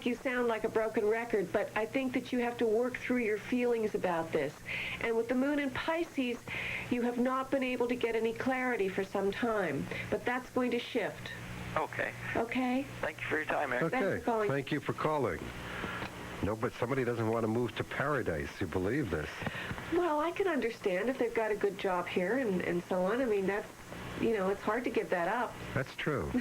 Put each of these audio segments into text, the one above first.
like you sound like a broken record, but I think that you have to work through your feelings about this. And with the moon in Pisces, you have not been able to get any clarity for some time, but that's going to shift. Okay. Okay? Thank you for your time, Mary. Okay. Thanks for calling. Thank you for calling. No, but somebody doesn't want to move to paradise. You believe this? Well, I can understand if they've got a good job here and so on. I mean, that's, it's hard to give that up. That's true.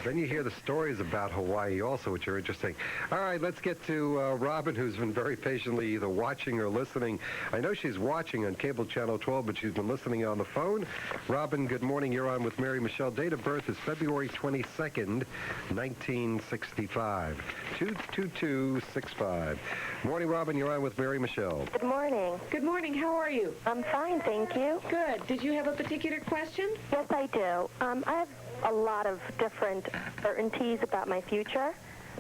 Then you hear the stories about Hawaii also, which are interesting. All right, let's get to Robin, who's been very patiently either watching or listening. I know she's watching on cable channel 12, but she's been listening on the phone. Robin, good morning. You're on with Mary Michele. Date of birth is February 22nd, 1965. 22265. Morning, Robin. You're on with Mary Michele. Good morning. Good morning. How are you? I'm fine, thank you. Good. Did you have a particular question? Yes, I do. I have a lot of different certainties about my future.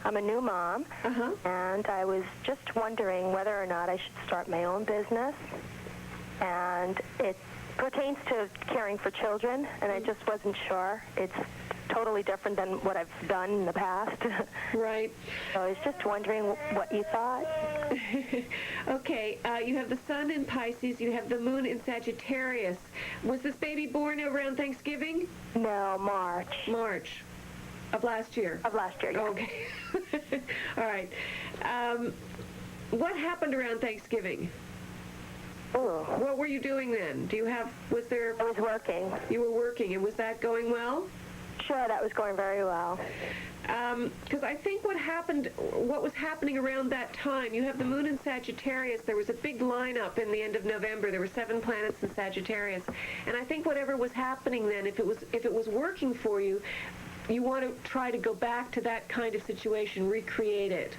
I'm a new mom, and I was just wondering whether or not I should start my own business. And it pertains to caring for children, and I just wasn't sure. It's totally different than what I've done in the past. Right. So I was just wondering what you thought. Okay, you have the sun in Pisces, you have the moon in Sagittarius. Was this baby born around Thanksgiving? No, March. March of last year. Of last year, yeah. Okay. All right. What happened around Thanksgiving? Ooh. What were you doing then? Was there... I was working. You were working, and was that going well? Sure, that was going very well. Because I think what was happening around that time, you have the moon in Sagittarius. There was a big lineup in the end of November. There were 7 planets in Sagittarius. And I think whatever was happening then, if it was working for you, you want to try to go back to that kind of situation, recreate it.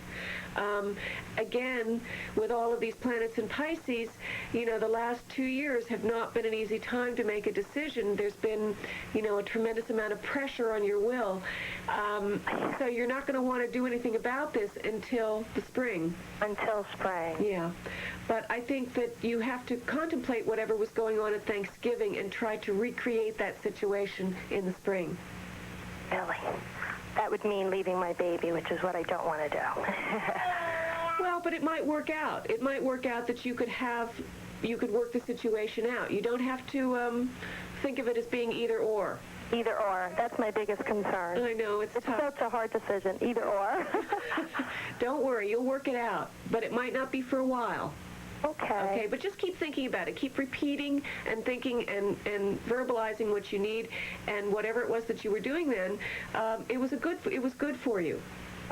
Again, with all of these planets in Pisces, the last 2 years have not been an easy time to make a decision. There's been, a tremendous amount of pressure on your will. So you're not going to want to do anything about this until the spring. Until spring. Yeah. But I think that you have to contemplate whatever was going on at Thanksgiving and try to recreate that situation in the spring. Really? That would mean leaving my baby, which is what I don't want to do. Well, but it might work out. It might work out that you could work the situation out. You don't have to think of it as being either or. Either or. That's my biggest concern. I know, it's tough. Such a hard decision. Either or. Don't worry, you'll work it out. But it might not be for a while. Okay. Okay, but just keep thinking about it. Keep repeating and thinking and verbalizing what you need, and whatever it was that you were doing then, it was good for you.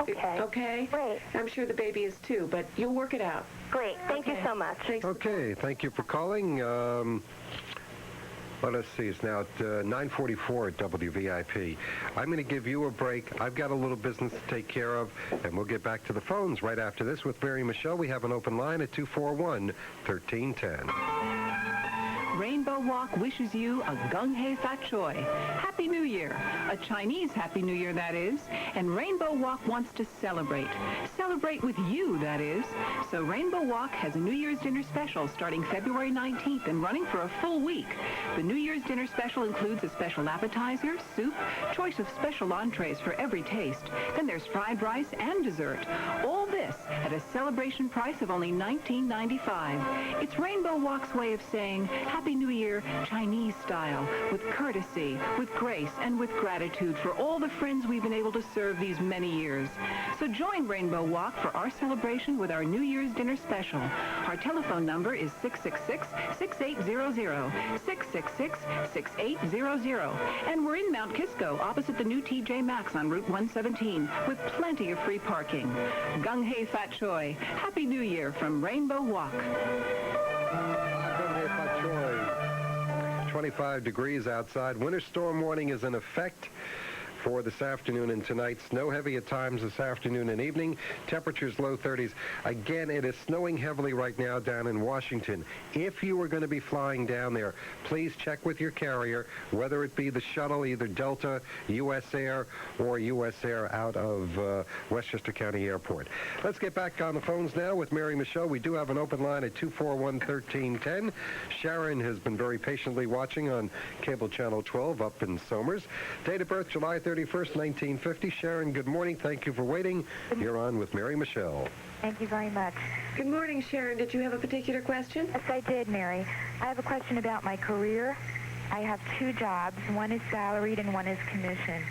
Okay. Okay? Great. I'm sure the baby is too, but you'll work it out. Great. Thank you so much. Thanks. Okay, thank you for calling. Let us see, it's now at 9:44 at WVIP. I'm going to give you a break. I've got a little business to take care of, and we'll get back to the phones right after this with Mary Michele. We have an open line at 241-1310. Rainbow Walk wishes you a gung hei fat choi. Happy New Year. A Chinese Happy New Year, that is. And Rainbow Walk wants to celebrate. Celebrate with you, that is. So Rainbow Walk has a New Year's dinner special starting February 19th and running for a full week. The New Year's dinner special includes a special appetizer, soup, choice of special entrees for every taste. Then there's fried rice and dessert. All this at a celebration price of only $19.95. It's Rainbow Walk's way of saying Happy New Year Chinese style, with courtesy, with grace, and with gratitude for all the friends we've been able to serve these many years. So join Rainbow Walk for our celebration with our New Year's dinner special. Our telephone number is 666-6800, 666-6800. And we're in Mount Kisco, opposite the new TJ Maxx on Route 117, with plenty of free parking. Gung hei fat choi. Happy New Year from Rainbow Walk. 25 degrees outside. Winter storm warning is in effect for this afternoon and tonight. Snow heavy at times this afternoon and evening. Temperatures low 30s. Again, it is snowing heavily right now down in Washington. If you are going to be flying down there, please check with your carrier, whether it be the shuttle, either Delta, U.S. Air, or U.S. Air out of Westchester County Airport. Let's get back on the phones now with Mary Michele. We do have an open line at 241-1310. Sharon has been very patiently watching on cable channel 12 up in Somers. Date of birth, July 13th. 31st, 1950. Sharon, good morning. Thank you for waiting. You're on with Mary Michele. Thank you very much. Good morning, Sharon. Did you have a particular question? Yes, I did, Mary. I have a question about my career. I have 2 jobs. One is salaried and one is commission.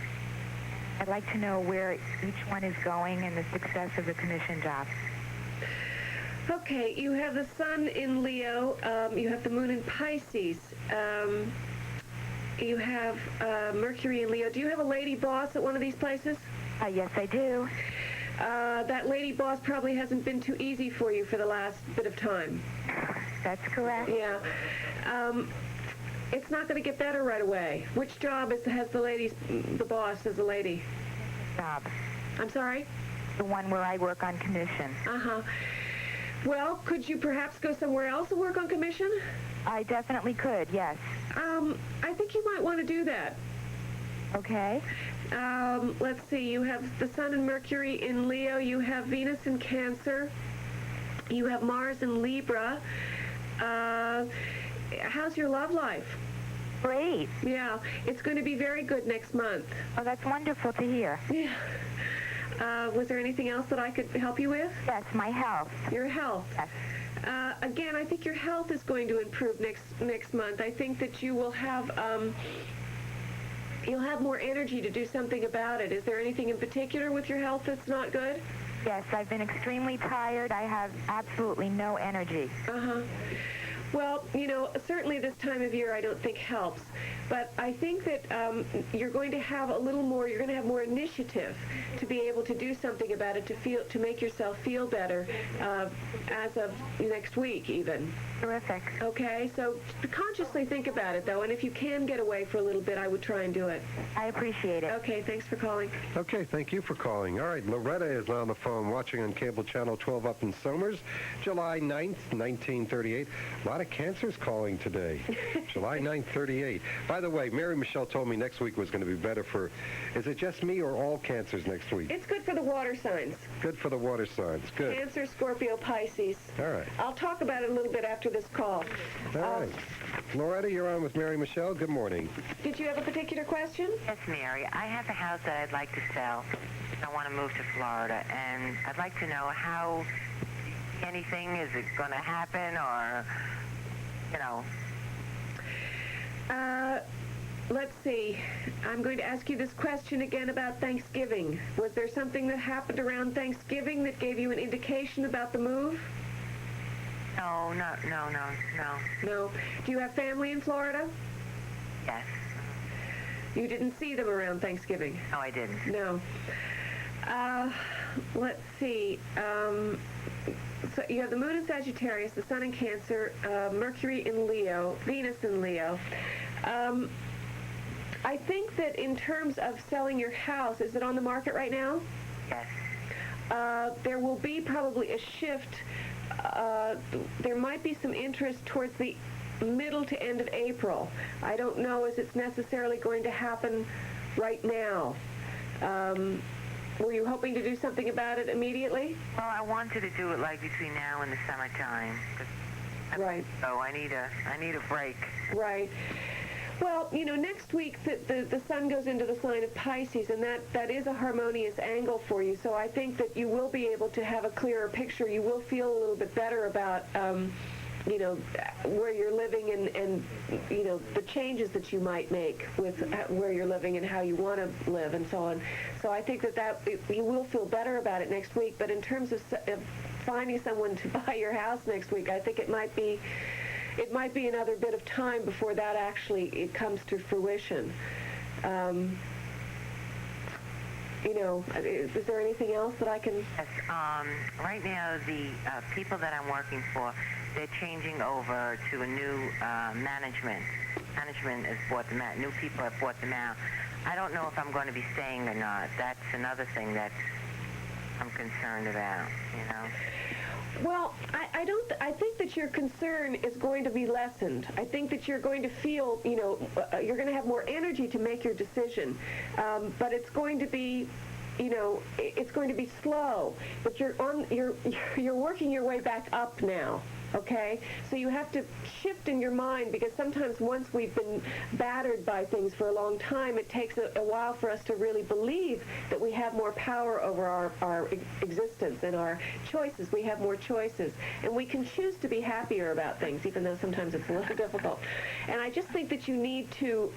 I'd like to know where each one is going and the success of the commission job. Okay, you have the sun in Leo. You have the moon in Pisces. You have Mercury in Leo. Do you have a lady boss at one of these places? Yes, I do. That lady boss probably hasn't been too easy for you for the last bit of time. That's correct. Yeah. It's not going to get better right away. Which job has the boss as a lady? Job. I'm sorry? The one where I work on commission. Uh-huh. Well, could you perhaps go somewhere else and work on commission? I definitely could, yes. I think you might want to do that. Okay. Let's see. You have the sun and Mercury in Leo. You have Venus in Cancer. You have Mars in Libra. How's your love life? Great. Yeah, it's going to be very good next month. Oh, that's wonderful to hear. Yeah. Was there anything else that I could help you with? Yes, my health. Your health. Yes. Again, I think your health is going to improve next month. I think that you will have you'll have more energy to do something about it. Is there anything in particular with your health that's not good? Yes, I've been extremely tired. I have absolutely no energy. Uh-huh. Well, certainly this time of year I don't think helps. But I think that you're going to have you're going to have more initiative to be able to do something about it, to make yourself feel better as of next week even. Terrific. Okay, so consciously think about it, though, and if you can get away for a little bit, I would try and do it. I appreciate it. Okay, thanks for calling. Okay, thank you for calling. All right, Loretta is on the phone watching on cable channel 12 up in Somers, July 9th, 1938. A lot of cancers calling today. July 9th, 38. By the way, Mary Michele told me next week was going to be better is it just me or all cancers next week? It's good for the water signs. Good for the water signs. Good. Cancer, Scorpio, Pisces. All right. I'll talk about it a little bit after this call. All right. Loretta, you're on with Mary Michele. Good morning. Did you have a particular question? Yes, Mary. I have a house that I'd like to sell. I want to move to Florida, and I'd like to know how anything, is it going to happen, or, Let's see. I'm going to ask you this question again about Thanksgiving. Was there something that happened around Thanksgiving that gave you an indication about the move? No. No. Do you have family in Florida? Yes. You didn't see them around Thanksgiving? No, I didn't. No. Let's see. So you have the moon in Sagittarius, the sun in Cancer, Mercury in Leo, Venus in Leo. I think that in terms of selling your house, is it on the market right now? Yes. There will be probably a shift. There might be some interest towards the middle to end of April. I don't know if it's necessarily going to happen right now. Were you hoping to do something about it immediately? Well, I wanted to do it like between now and the summertime. Right. So I need a break. Right. Well, next week the sun goes into the sign of Pisces, and that is a harmonious angle for you. So I think that you will be able to have a clearer picture. You will feel a little bit better about, where you're living and the changes that you might make with where you're living and how you want to live and so on. So I think that you will feel better about it next week. But in terms of finding someone to buy your house next week, I think it might be another bit of time before that actually comes to fruition. Is there anything else that I can... Yes. Right now, the people that I'm working for, they're changing over to a new management. Management has bought them out. New people have bought them out. I don't know if I'm going to be staying or not. That's another thing that I'm concerned about, Well, I think that your concern is going to be lessened. I think that you're going to feel, you're going to have more energy to make your decision. But it's going to be, it's going to be slow. But you're working your way back up now. Okay? So you have to shift in your mind, because sometimes once we've been battered by things for a long time, it takes a while for us to really believe that we have more power over our existence and our choices. We have more choices. And we can choose to be happier about things, even though sometimes it's a little difficult. And I just think that you need to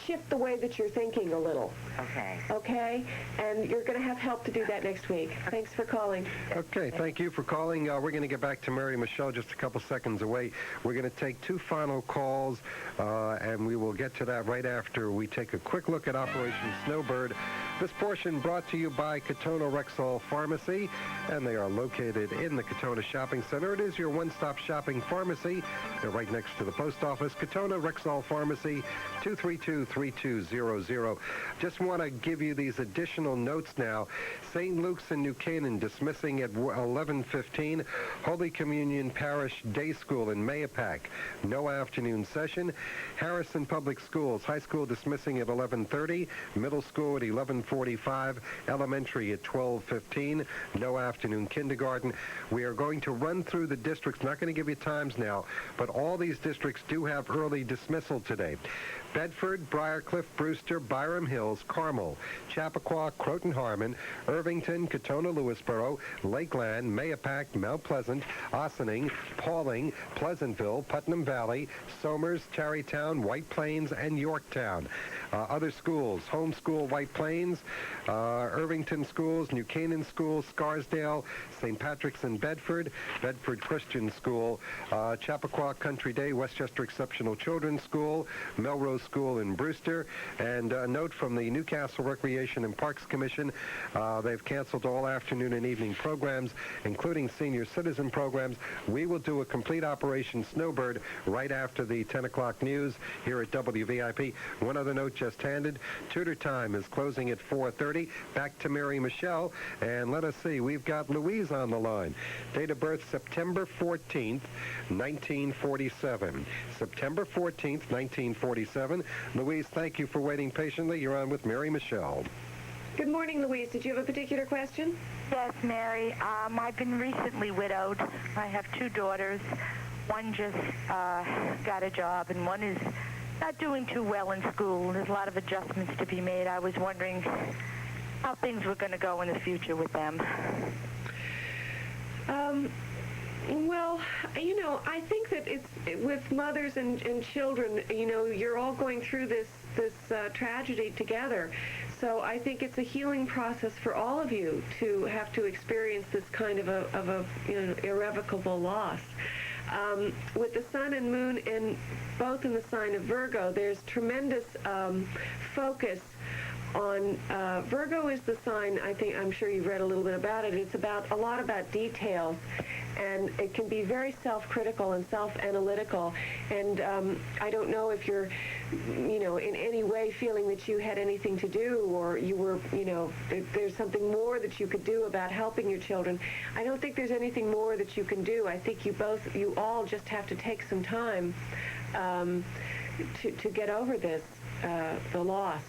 shift the way that you're thinking a little. Okay. Okay? And you're going to have help to do that next week. Thanks for calling. Okay, thank you for calling. We're going to get back to Mary Michele just a couple seconds away. We're going to take 2 final calls, and we will get to that right after we take a quick look at Operation Snowbird. This portion brought to you by Katona Rexall Pharmacy, and they are located in the Katona Shopping Center. It is your one-stop shopping pharmacy. They're right next to the post office. Katona Rexall Pharmacy, 232-3200. Just want to give you these additional notes now. St. Luke's in New Canaan dismissing at 11:15. Holy Communion Parish Day School in Mayapack, no afternoon session. Harrison Public Schools, high school dismissing at 11:30. Middle school at 11:45. Elementary at 12:15. No afternoon kindergarten. We are going to run through the districts. Not going to give you times now, but all these districts do have early dismissal today. Bedford, Briarcliff, Brewster, Byram Hills, Carmel, Chappaqua, Croton-Harmon, Irvington, Katona-Lewisboro, Lakeland, Mayapack, Mount Pleasant, Ossining, Pauling, Pleasantville, Putnam Valley, Somers, Tarrytown, White Plains, and Yorktown. Other schools: Homeschool White Plains, Irvington Schools, New Canaan Schools, Scarsdale, St. Patrick's in Bedford, Bedford Christian School, Chappaqua Country Day, Westchester Exceptional Children's School, Melrose School in Brewster. And a note from the Newcastle Recreation and Parks Commission, they've canceled all afternoon and evening programs, including senior citizen programs. We will do a complete Operation Snowbird right after the 10 o'clock news here at WVIP. One other note just handed. Tutor time is closing at 4:30. Back to Mary Michele, and let us see. We've got Louise on the line. Date of birth, September 14th, 1947. September 14th, 1947. Louise, thank you for waiting patiently. You're on with Mary Michele. Good morning, Louise. Did you have a particular question? Yes, Mary. I've been recently widowed. I have 2 daughters. One just got a job, and one is not doing too well in school. There's a lot of adjustments to be made. I was wondering how things were going to go in the future with them. Well, I think that it's with mothers and children, you're all going through this tragedy together. So I think it's a healing process for all of you to have to experience this kind of a irrevocable loss. With the sun and moon and both in the sign of Virgo, there's tremendous focus on Virgo is the sign. I'm sure you've read a little bit about it. It's about a lot about details, and it can be very self-critical and self-analytical. And I don't know if you're, in any way feeling that you had anything to do, or you were, there's something more that you could do about helping your children. I don't think there's anything more that you can do. I think you all just have to take some time to get over this, the loss.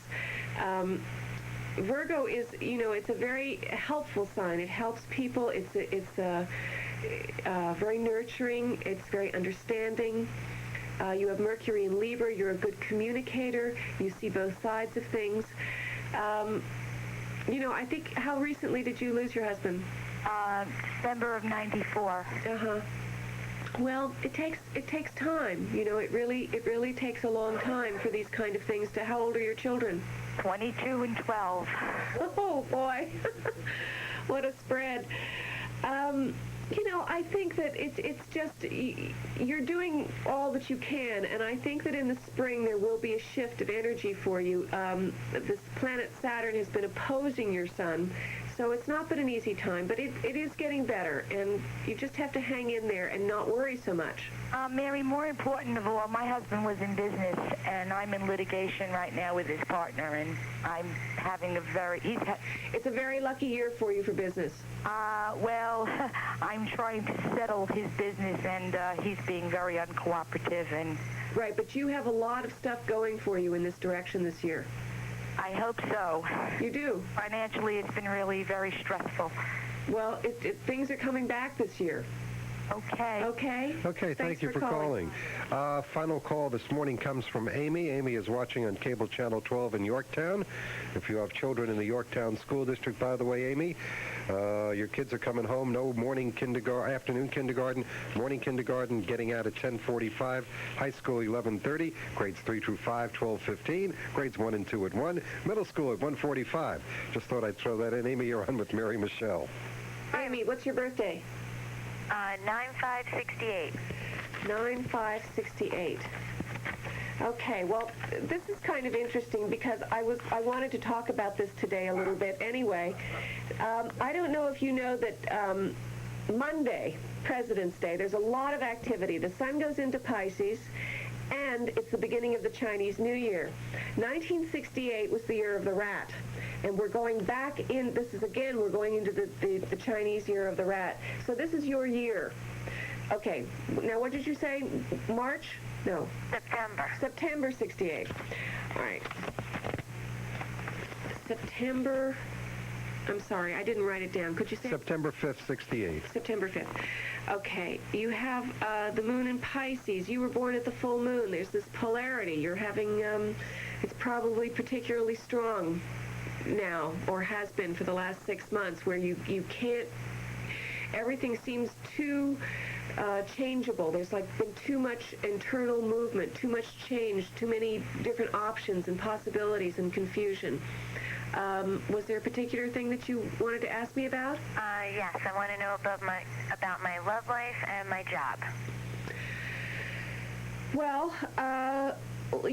Virgo is, it's a very helpful sign. It helps people. It's very nurturing. It's very understanding. You have Mercury in Libra. You're a good communicator. You see both sides of things. I think, how recently did you lose your husband? December of '94. Well, it takes time. It really takes a long time for these kind of things to. How old are your children? 22 and 12. Oh boy, what a spread. I think that it's just you're doing all that you can, and I think that in the spring there will be a shift of energy for you. This planet Saturn has been opposing your sun. So it's not been an easy time, but it is getting better, and you just have to hang in there and not worry so much. Mary, more important of all, my husband was in business, and I'm in litigation right now with his partner, and I'm having It's a very lucky year for you for business. Well, I'm trying to settle his business, and he's being very uncooperative. And Right, but you have a lot of stuff going for you in this direction this year. I hope so. You do. Financially, it's been really very stressful. Well, things are coming back this year. Okay. Okay? Okay, thank you for calling. Final call this morning comes from Amy. Amy is watching on Cable Channel 12 in Yorktown. If you have children in the Yorktown School District, by the way, Amy, your kids are coming home. No morning kindergarten, afternoon kindergarten, morning kindergarten getting out at 10:45. High school 11:30. Grades 3 through 5, 12:15. Grades 1 and 2 at 1. Middle school at 1:45. Just thought I'd throw that in. Amy, you're on with Mary Michele. Amy, what's your birthday? 9568. 9568. Okay, well, this is kind of interesting because I wanted to talk about this today a little bit anyway. I don't know if you know that Monday, President's Day, there's a lot of activity. The sun goes into Pisces, and it's the beginning of the Chinese New Year. 1968 was the year of the rat. And we're going back in, we're going into the Chinese year of the rat. So this is your year. Okay, now what did you say? March? No. September. September 68. All right. September, I'm sorry, I didn't write it down. Could you say? September 5th, 68. September 5th. Okay, you have the moon in Pisces. You were born at the full moon. There's this polarity. You're having, it's probably particularly strong now, or has been for the last 6 months, where you can't, everything seems too changeable. There's like been too much internal movement, too much change, too many different options and possibilities and confusion. Was there a particular thing that you wanted to ask me about? Yes, I want to know about my love life and my job. Well, do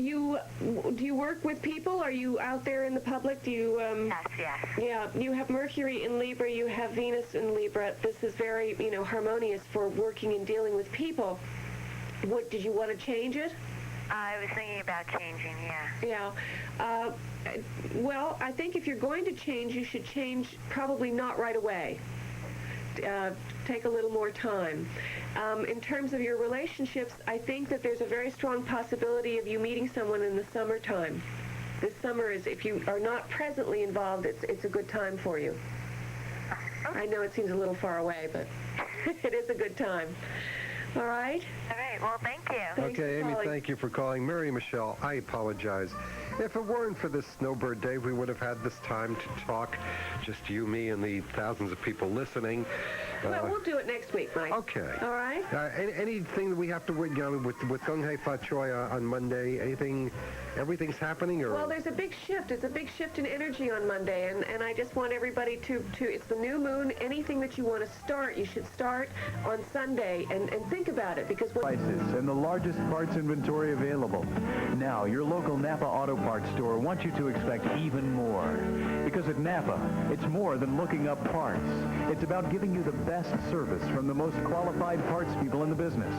you work with people? Are you out there in the public? Do you? Yes. Yeah, you have Mercury in Libra. You have Venus in Libra. This is very, harmonious for working and dealing with people. What did you want to change it? I was thinking about changing. Yeah. Yeah. Well, I think if you're going to change, you should change probably not right away. Take a little more time. In terms of your relationships, I think that there's a very strong possibility of you meeting someone in the summertime. This summer is, if you are not presently involved, it's a good time for you. I know it seems a little far away, but it is a good time. All right? All right. Well, thank you. Okay, Amy, thank you for calling. Mary Michele, I apologize. If it weren't for this snowbird day, we would have had this time to talk, just you, me, and the thousands of people listening. Well, we'll do it next week, Mike. Okay. All right? Anything that we have to, with Gung Hei Fa Choi on Monday, everything's happening? Or? Well, there's a big shift. It's a big shift in energy on Monday, and I just want everybody to it's the new moon. Anything that you want to start, you should start on Sunday, and think about it, because prices and the largest parts inventory available. Now, your local Napa Auto Parts store wants you to expect even more. Because at Napa, it's more than looking up parts. It's about giving you the best service from the most qualified parts people in the business.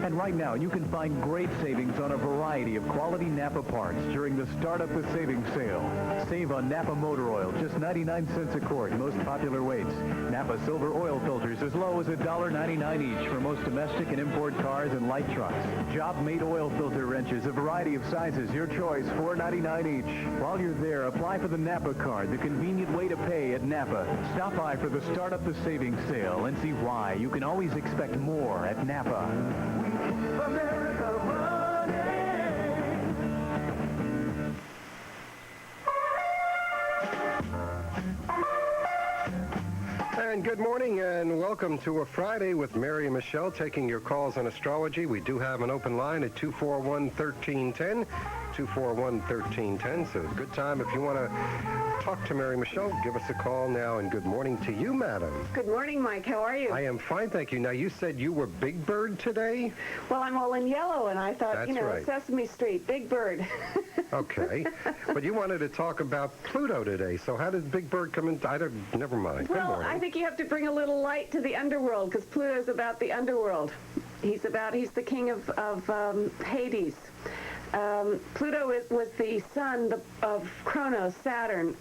And right now, you can find great savings on a variety of quality Napa parts during the Start Up with Savings sale. Save on Napa motor oil, just 99 cents a quart, most popular weights. Napa silver oil filters as low as $1.99 each for most domestic and import cars and light trucks. Job-made oil filter wrenches, a variety of sizes, your choice, $4.99 each. While you're there, apply for the Napa card, the convenient way to pay at Napa. Stop by for the Start Up the Savings sale and see why you can always expect more at Napa. America running. And good morning and welcome to a Friday with Mary and Michele, taking your calls on astrology. We do have an open line at 241-1310, 241-1310. So good time if you want to talk to Mary Michele. Give us a call now, and good morning to you, madam. Good morning, Mike. How are you? I am fine, thank you. Now, you said you were Big Bird today? Well, I'm all in yellow, and I thought, That's right. Sesame Street, Big Bird. Okay. But you wanted to talk about Pluto today, so how did Big Bird come in? Never mind. Good Well, morning. I think you have to bring a little light to the underworld, because Pluto's about the underworld. He's the king of Hades. Pluto was the son of Kronos, Saturn,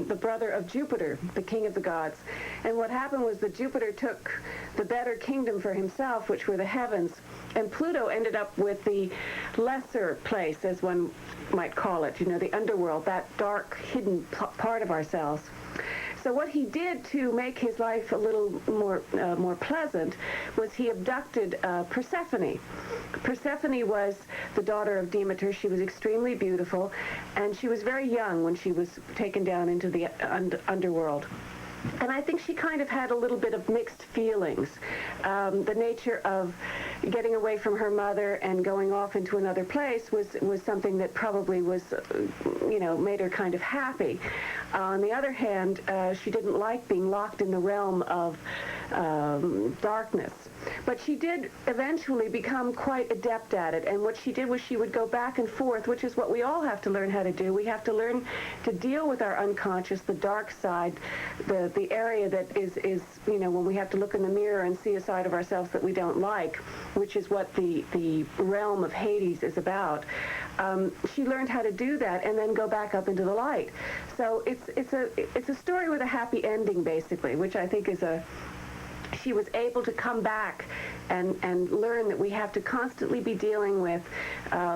the brother of Jupiter, the king of the gods. And what happened was that Jupiter took the better kingdom for himself, which were the heavens, and Pluto ended up with the lesser place, as one might call it, the underworld, that dark, hidden part of ourselves. So what he did to make his life a little more pleasant was he abducted Persephone. Persephone was the daughter of Demeter. She was extremely beautiful, and she was very young when she was taken down into the underworld. And I think she kind of had a little bit of mixed feelings. The nature of getting away from her mother and going off into another place was something that probably was, made her kind of happy. On the other hand, she didn't like being locked in the realm of darkness. But she did eventually become quite adept at it. And what she did was she would go back and forth, which is what we all have to learn how to do. We have to learn to deal with our unconscious, the dark side, the area that is when we have to look in the mirror and see a side of ourselves that we don't like, which is what the realm of Hades is about. She learned how to do that and then go back up into the light. So it's a story with a happy ending, basically, which I think is she was able to come back and learn that we have to constantly be dealing with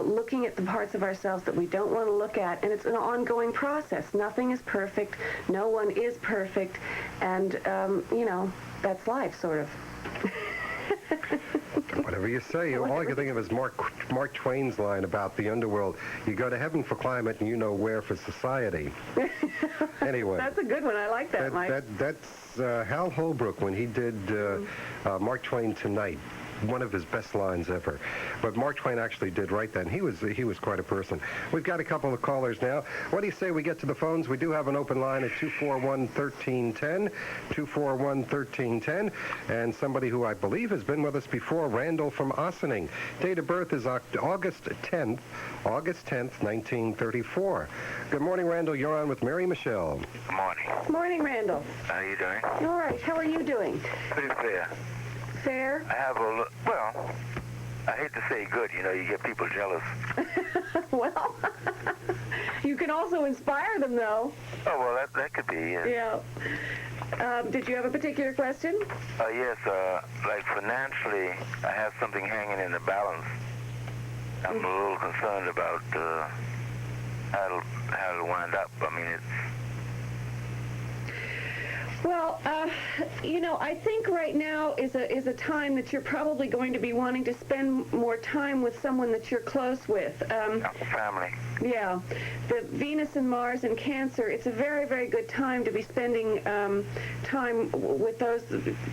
looking at the parts of ourselves that we don't want to look at, and it's an ongoing process. Nothing is perfect. No one is perfect, and, that's life, sort of. Whatever you say. All I can think of is Mark Twain's line about the underworld. You go to heaven for climate, and you know where for society. Anyway. That's a good one. I like that, Mike. That's Hal Holbrook when he did Mark Twain Tonight. One of his best lines ever. But Mark Twain actually did write that, and he was quite a person. We've got a couple of callers now. What do you say we get to the phones? We do have an open line at 241-1310, 241-1310, and somebody who I believe has been with us before, Randall from Ossining. Date of birth is August 10th, 1934. Good morning, Randall. You're on with Mary Michele. Good morning. Morning, Randall. How are you doing? All right. How are you doing? Pretty fair. Fair? I have I hate to say good, you get people jealous. Well, you can also inspire them, though. Oh, well, that could be, yeah. Yeah. Did you have a particular question? Yes, like financially, I have something hanging in the balance. I'm a little concerned about how it'll wind up. I mean, it's... Well, I think right now is a time that you're probably going to be wanting to spend more time with someone that you're close with. Family. Yeah. The Venus and Mars and Cancer, it's a very, very good time to be spending time with those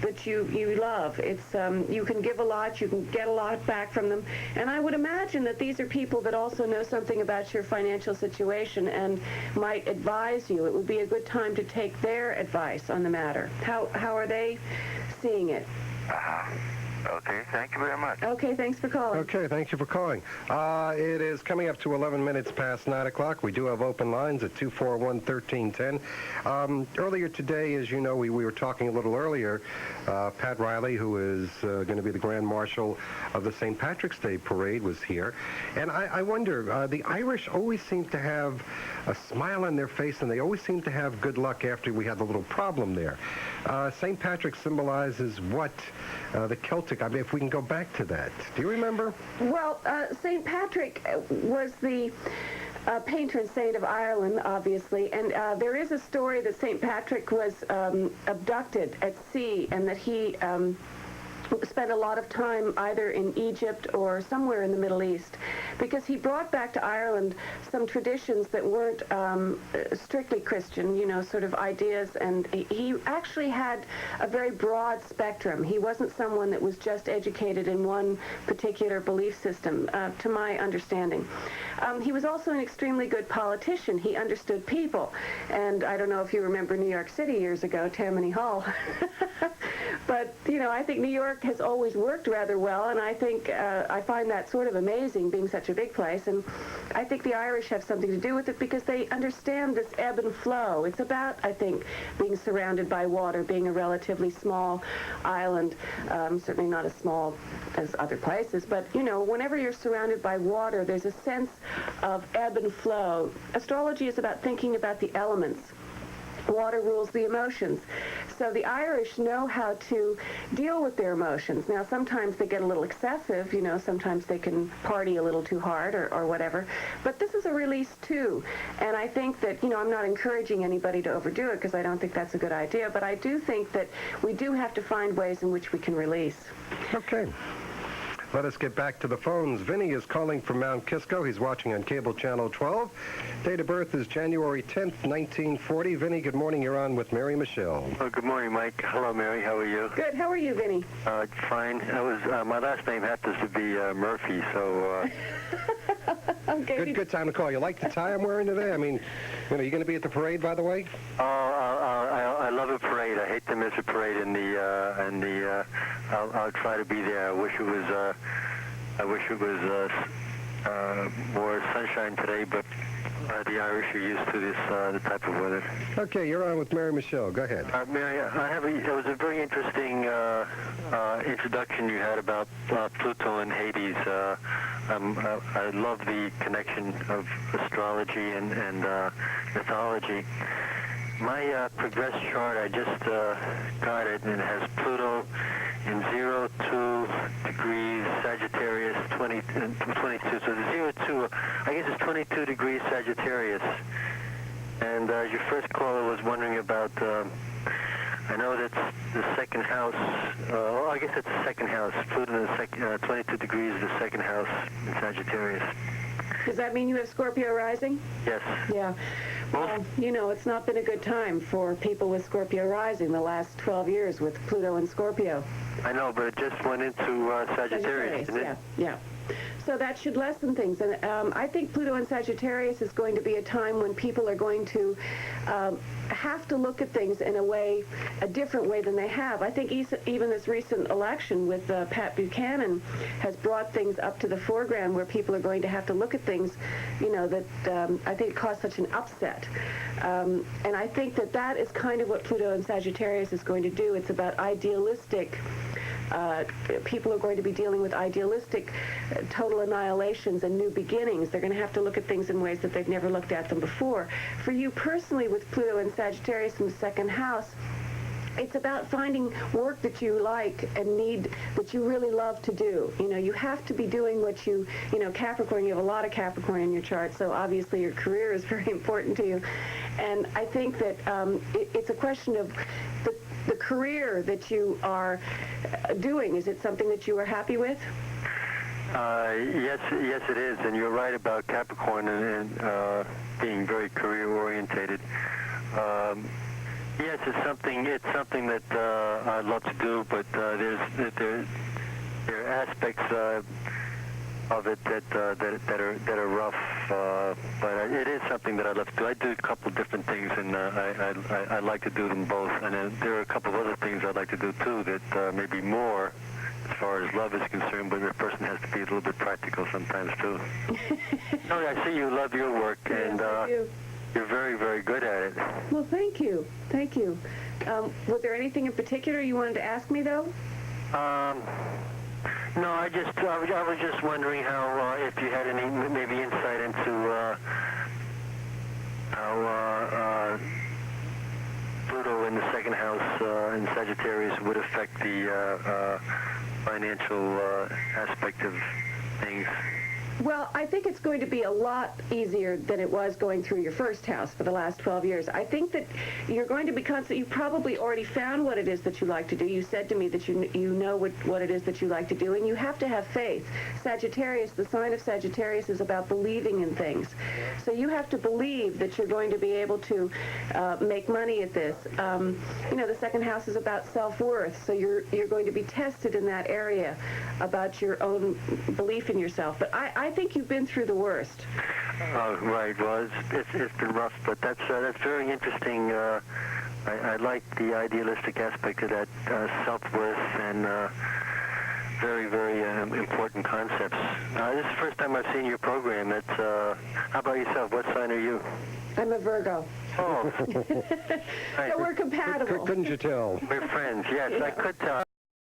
that you love. It's you can give a lot, you can get a lot back from them. And I would imagine that these are people that also know something about your financial situation and might advise you. It would be a good time to take their advice on the matter. How are they seeing it? Okay, thank you very much. Okay, thanks for calling. Okay, thank you for calling. It is coming up to 11 minutes past 9 o'clock. We do have open lines at 241-1310. Earlier today, as you know, we were talking a little earlier, Pat Riley, who is going to be the Grand Marshal of the St. Patrick's Day Parade, was here. And I wonder, the Irish always seem to have a smile on their face, and they always seem to have good luck after we had the little problem there. St. Patrick symbolizes what? The Celtic, I mean, if we can go back to that. Do you remember? Well, St. Patrick was the patron saint of Ireland, obviously, and there is a story that St. Patrick was abducted at sea and that he spent a lot of time either in Egypt or somewhere in the Middle East, because he brought back to Ireland some traditions that weren't strictly Christian, sort of ideas, and he actually had a very broad spectrum. He wasn't someone that was just educated in one particular belief system, to my understanding. He was also an extremely good politician. He understood people, and I don't know if you remember New York City years ago, Tammany Hall, but, I think New York has always worked rather well, and I think I find that sort of amazing, being such a big place, and I think the Irish have something to do with it because they understand this ebb and flow. It's about, I think, being surrounded by water, being a relatively small island, certainly not as small as other places, but, whenever you're surrounded by water, there's a sense of ebb and flow. Astrology is about thinking about the elements. water rules the emotions. So the Irish know how to deal with their emotions. Now, sometimes they get a little excessive, you know, sometimes they can party a little too hard or whatever. But this is a release, too. And I think that, you know, I'm not encouraging anybody to overdo it because I don't think that's a good idea. But I do think that we do have to find ways in which we can release. Okay. Let us get back to the phones. Vinny is calling from Mount Kisco. He's watching on cable channel 12. Date of birth is January 10th, 1940. Vinny, good morning. You're on with Mary Michele. Oh, good morning, Mike. Hello, Mary. How are you? Good. How are you, Vinny? Fine. I was my last name happens to be Murphy, so. Okay. Good time to call. You like the tie I'm wearing today? I mean, you know, you going to be at the parade, by the way? I love a parade. I hate to miss a parade, I'll try to be there. I wish it was more sunshine today, but the Irish are used to this the type of weather. Okay, you're on with Mary Michele. Go ahead. Mary, it was a very interesting introduction you had about Pluto and Hades. I love the connection of astrology and mythology. My progressed chart, I just got it, and it has Pluto in 02 degrees Sagittarius, 22. So the 02, I guess it's 22 degrees Sagittarius. And your first caller was wondering about, I know that's the second house. Well, I guess it's the second house. Pluto in 22 degrees is the second house in Sagittarius. Does that mean you have Scorpio rising? Yes. Yeah. Well, you know, it's not been a good time for people with Scorpio rising the last 12 years with Pluto and Scorpio. I know, but it just went into Sagittarius, didn't it? Yeah. So that should lessen things. And I think Pluto and Sagittarius is going to be a time when people are going to have to look at things in a different way than they have. I think even this recent election with Pat Buchanan has brought things up to the foreground where people are going to have to look at things, you know, that I think caused such an upset. And I think that is kind of what Pluto and Sagittarius is going to do. It's about idealistic people are going to be dealing with idealistic total annihilations and new beginnings. They're going to have to look at things in ways that they've never looked at them before. For you personally, with Pluto and Sagittarius in the second house, it's about finding work that you like and need, that you really love to do. You know, you have to be doing what you know, Capricorn, you have a lot of Capricorn in your chart, so obviously your career is very important to you. And I think that it's a question of the career that you are doing. Is it something that you are happy with? Yes, it is. And you're right about Capricorn and being very career-orientated. Yes, it's something that I love to do, but there are aspects of it that are rough. But it is something that I love to do. I do a couple different things, and I like to do them both. And there are a couple of other things I'd like to do too that maybe more as far as love is concerned, but the person has to be a little bit practical sometimes too. No, I see you love your work, and you're very, very good at it. Well, thank you. Thank you. Was there anything in particular you wanted to ask me, though? No, I was just wondering how, if you had any maybe insight into how Pluto in the second house in Sagittarius would affect the financial aspect of things. Well, I think it's going to be a lot easier than it was going through your first house for the last 12 years. I think that you're going to be constant. You probably already found what it is that you like to do. You said to me that you know what it is that you like to do, and you have to have faith. Sagittarius, the sign of Sagittarius is about believing in things. So you have to believe that you're going to be able to make money at this. You know, the second house is about self-worth, so you're going to be tested in that area about your own belief in yourself. But I think you've been through the worst. Oh, right. Well, it's been rough, but that's very interesting. I like the idealistic aspect of that self-worth and very, very important concepts. This is the first time I've seen your program. How about yourself? What sign are you? I'm a Virgo. Oh. So we're compatible. Couldn't you tell? We're friends. Yes, yeah. I could tell.